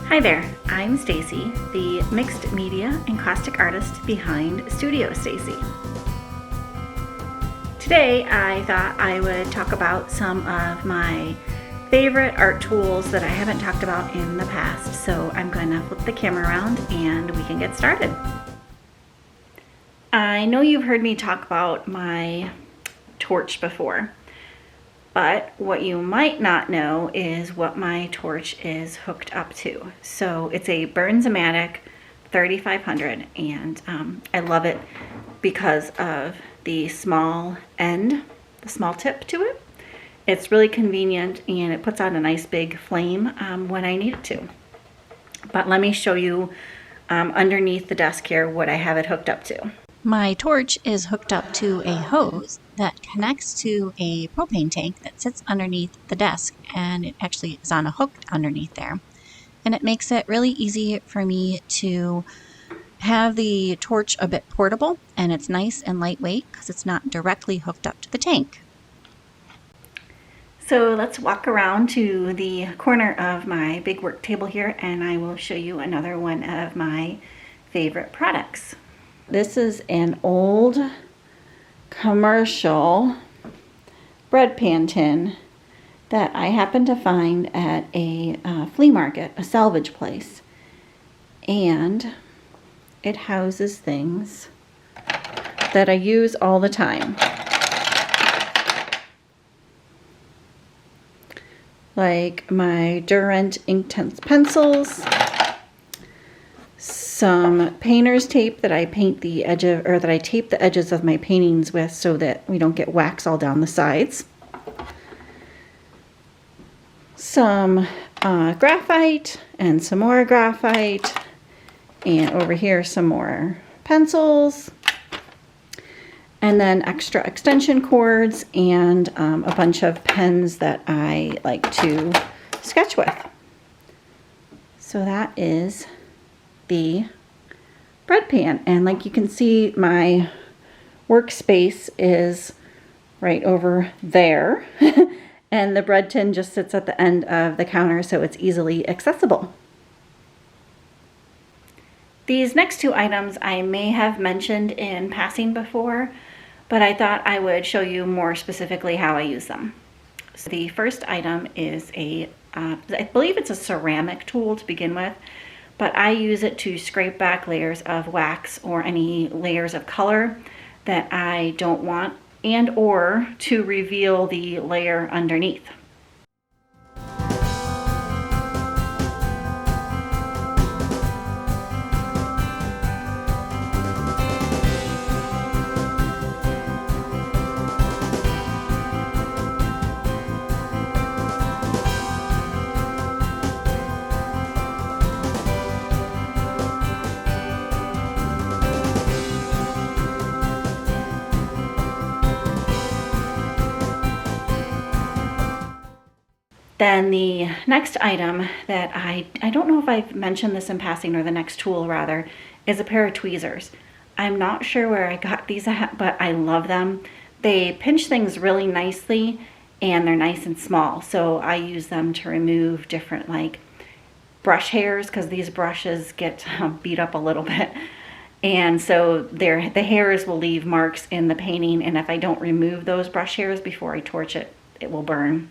Hi there, I'm Stacy, the mixed media encaustic artist behind Studio Stacy. Today I thought I would talk about some of my favorite art tools that I haven't talked about in the past, so I'm going to flip the camera around and we can get started. I know you've heard me talk about my torch before, but what you might not know is what my torch is hooked up to. So it's a Burns-O-Matic 3500, and I love it because of the small end, the small tip to it. It's really convenient and it puts out a nice big flame when I need it to. But let me show you underneath the desk here what I have it hooked up to. My torch is hooked up to a hose that connects to a propane tank that sits underneath the desk, and it actually is on a hook underneath there. And it makes it really easy for me to have the torch a bit portable, and it's nice and lightweight because it's not directly hooked up to the tank. So let's walk around to the corner of my big work table here and I will show you another one of my favorite products. This is an old commercial bread pan tin that I happened to find at a flea market, a salvage place. And it houses things that I use all the time. Like my Durant Inktense pencils, some painter's tape that I paint the edge of, or that I tape the edges of my paintings with so that we don't get wax all down the sides. Some graphite and some more graphite, and over here some more pencils, and then extra extension cords and a bunch of pens that I like to sketch with. So that is the bread pan, and like you can see, my workspace is right over there and the bread tin just sits at the end of the counter, so it's easily accessible. These next two items I may have mentioned in passing before, but I thought I would show you more specifically how I use them. So the first item is I believe it's a ceramic tool to begin with, but I use it to scrape back layers of wax or any layers of color that I don't want, and or to reveal the layer underneath. Then the next item that I don't know if I've mentioned this in passing, or the next tool rather, is a pair of tweezers. I'm not sure where I got these at, but I love them. They pinch things really nicely and they're nice and small. So I use them to remove different like brush hairs, because these brushes get beat up a little bit. And so the hairs will leave marks in the painting, and if I don't remove those brush hairs before I torch it, it will burn.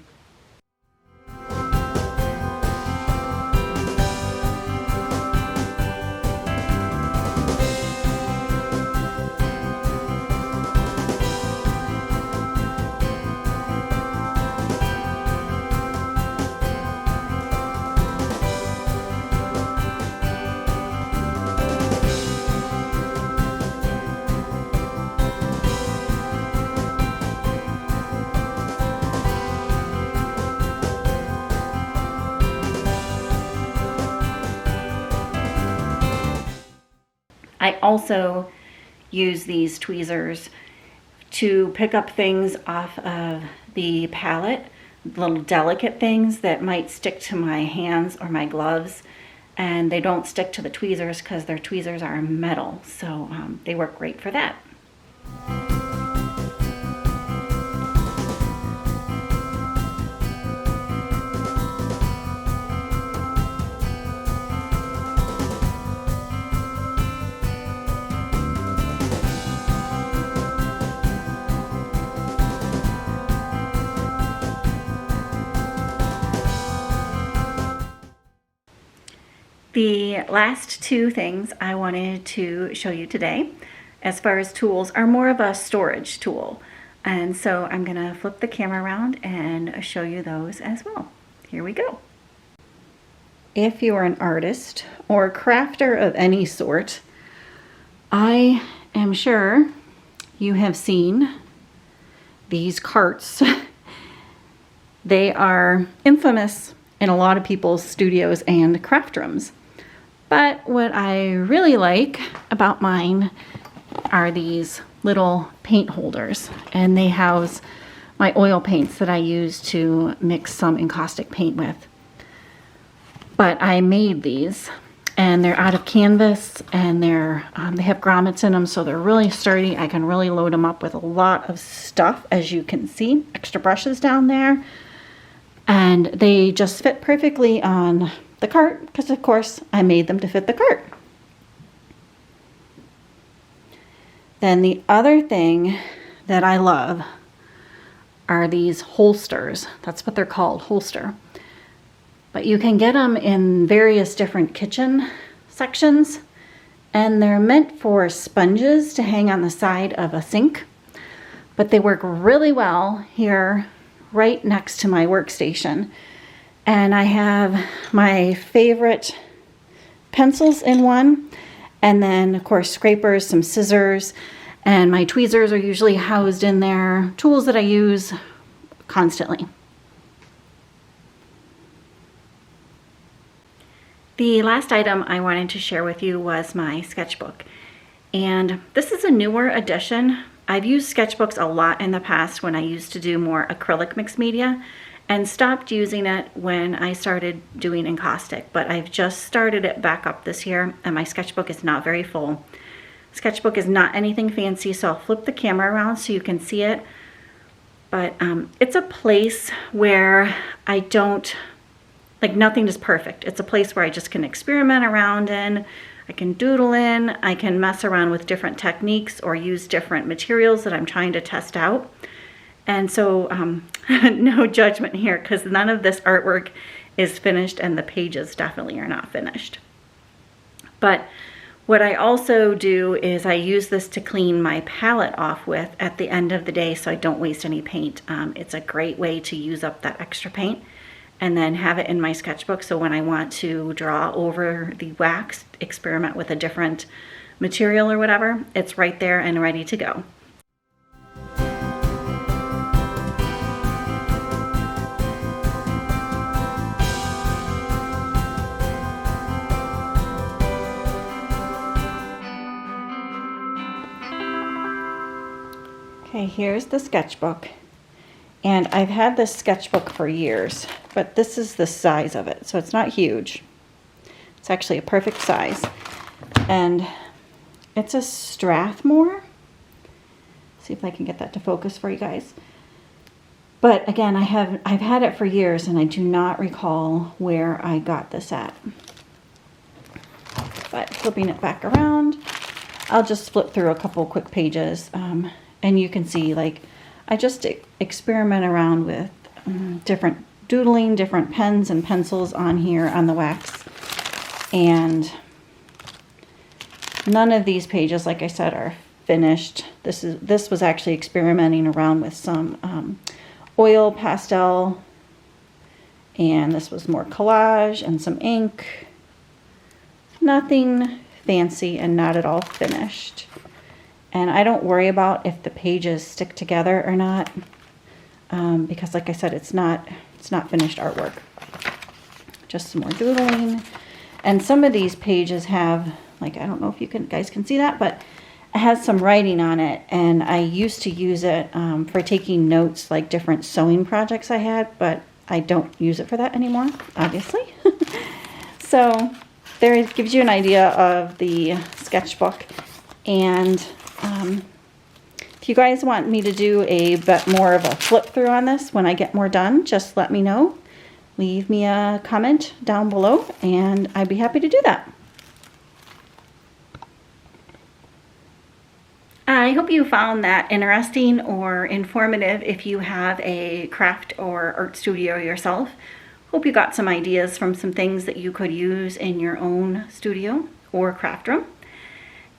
I also use these tweezers to pick up things off of the palette, little delicate things that might stick to my hands or my gloves, and they don't stick to the tweezers because their tweezers are metal, so they work great for that. The last two things I wanted to show you today, as far as tools, are more of a storage tool. And so I'm gonna flip the camera around and show you those as well. Here we go. If you are an artist or crafter of any sort, I am sure you have seen these carts. They are infamous in a lot of people's studios and craft rooms. But what I really like about mine are these little paint holders, and they house my oil paints that I use to mix some encaustic paint with. But I made these, and they're out of canvas, and they have grommets in them, so they're really sturdy. I can really load them up with a lot of stuff, as you can see, extra brushes down there. And they just fit perfectly on the cart because, of course, I made them to fit the cart. Then the other thing that I love are these holsters. That's what they're called, holster. But you can get them in various different kitchen sections, and they're meant for sponges to hang on the side of a sink. But they work really well here right next to my workstation. And I have my favorite pencils in one, and then of course scrapers, some scissors, and my tweezers are usually housed in there, tools that I use constantly. The last item I wanted to share with you was my sketchbook. And this is a newer edition. I've used sketchbooks a lot in the past when I used to do more acrylic mixed media, and stopped using it when I started doing encaustic. But I've just started it back up this year, and my sketchbook is not very full. Sketchbook is not anything fancy, so I'll flip the camera around so you can see it. But it's a place where I don't, like, nothing is perfect. It's a place where I just can experiment around in. I can doodle in, I can mess around with different techniques or use different materials that I'm trying to test out. And so no judgment here, because none of this artwork is finished and the pages definitely are not finished. But what I also do is I use this to clean my palette off with at the end of the day so I don't waste any paint. It's a great way to use up that extra paint and then have it in my sketchbook, so when I want to draw over the wax, experiment with a different material or whatever, it's right there and ready to go. Okay, here's the sketchbook. And I've had this sketchbook for years, but this is the size of it, so it's not huge. It's actually a perfect size. And it's a Strathmore. See if I can get that to focus for you guys. But again, I've had it for years, and I do not recall where I got this at. But flipping it back around, I'll just flip through a couple quick pages, and you can see, like, I just experiment around with different doodling, different pens and pencils on here on the wax. And none of these pages, like I said, are finished. This was actually experimenting around with some oil pastel, and this was more collage and some ink. Nothing fancy and not at all finished. And I don't worry about if the pages stick together or not, because like I said, it's not finished artwork. Just some more doodling. And some of these pages have, like, I don't know if you guys can see that, but it has some writing on it. And I used to use it for taking notes, like different sewing projects I had, but I don't use it for that anymore, obviously. So there it gives you an idea of the sketchbook. And if you guys want me to do a bit more of a flip through on this when I get more done, just let me know. Leave me a comment down below and I'd be happy to do that. I hope you found that interesting or informative if you have a craft or art studio yourself, Hope you got some ideas from some things that you could use in your own studio or craft room.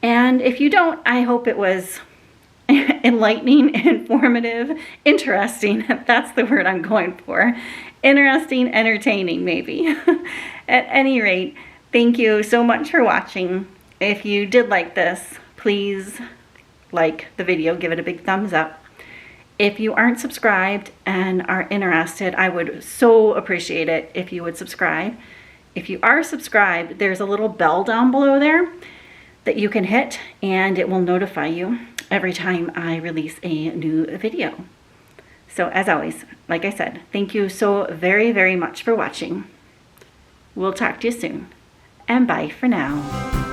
And if you don't, I hope it was enlightening, informative, interesting. That's the word I'm going for. Interesting, entertaining, maybe. At any rate, thank you so much for watching. If you did like this, please like the video, give it a big thumbs up. If you aren't subscribed and are interested, I would so appreciate it if you would subscribe. If you are subscribed, there's a little bell down below there that you can hit, and it will notify you every time I release a new video. So as always, like I said, thank you so very, very much for watching. We'll talk to you soon, and bye for now.